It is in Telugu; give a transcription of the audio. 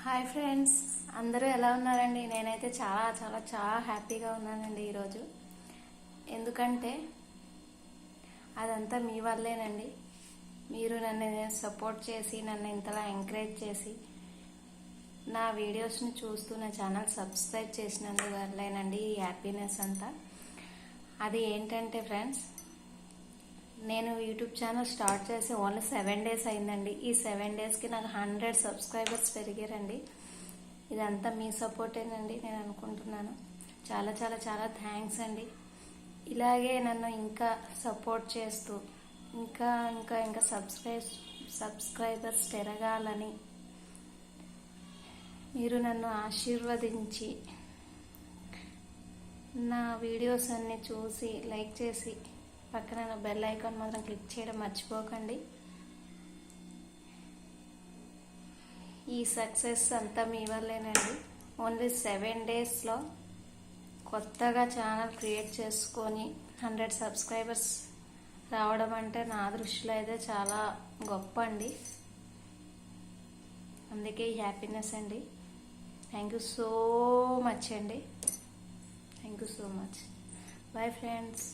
హాయ్ ఫ్రెండ్స్, అందరూ ఎలా ఉన్నారండి? నేనైతే చాలా చాలా చాలా హ్యాపీగా ఉన్నానండి ఈరోజు. ఎందుకంటే అదంతా మీ వల్లేనండి. మీరు నన్ను సపోర్ట్ చేసి, నన్ను ఇంతలా ఎంకరేజ్ చేసి, నా వీడియోస్ని చూస్తూ నా ఛానల్ సబ్స్క్రైబ్ చేసినందువల్లేనండి ఈ హ్యాపీనెస్ అంతా. అది ఏంటంటే ఫ్రెండ్స్, నేను యూట్యూబ్ ఛానల్ స్టార్ట్ చేసి ఓన్లీ 7 days అయిందండి. ఈ 7 daysకి నాకు 100 సబ్స్క్రైబర్స్ పెరిగారండి. ఇదంతా మీ సపోర్టేనండి నేను అనుకుంటున్నాను. చాలా చాలా చాలా థ్యాంక్స్ అండి. ఇలాగే నన్ను ఇంకా సపోర్ట్ చేస్తూ ఇంకా ఇంకా ఇంకా సబ్స్క్రైబర్స్ పెరగాలని మీరు నన్ను ఆశీర్వదించి నా వీడియోస్ అన్ని చూసి లైక్ చేసి పక్కన బెల్ ఐకాన్ మాత్రం క్లిక్ చేయడం మర్చిపోకండి. ఈ సక్సెస్ అంతా మీ వల్లేనండి. ఓన్లీ 7 daysలో కొత్తగా ఛానల్ క్రియేట్ చేసుకొని 100 సబ్స్క్రైబర్స్ రావడం అంటే నా దృష్టిలో అయితే చాలా గొప్ప అండి. అందుకే ఈ హ్యాపీనెస్ అండి. థ్యాంక్ యూ సో మచ్ అండి. Thank you so much. Bye friends.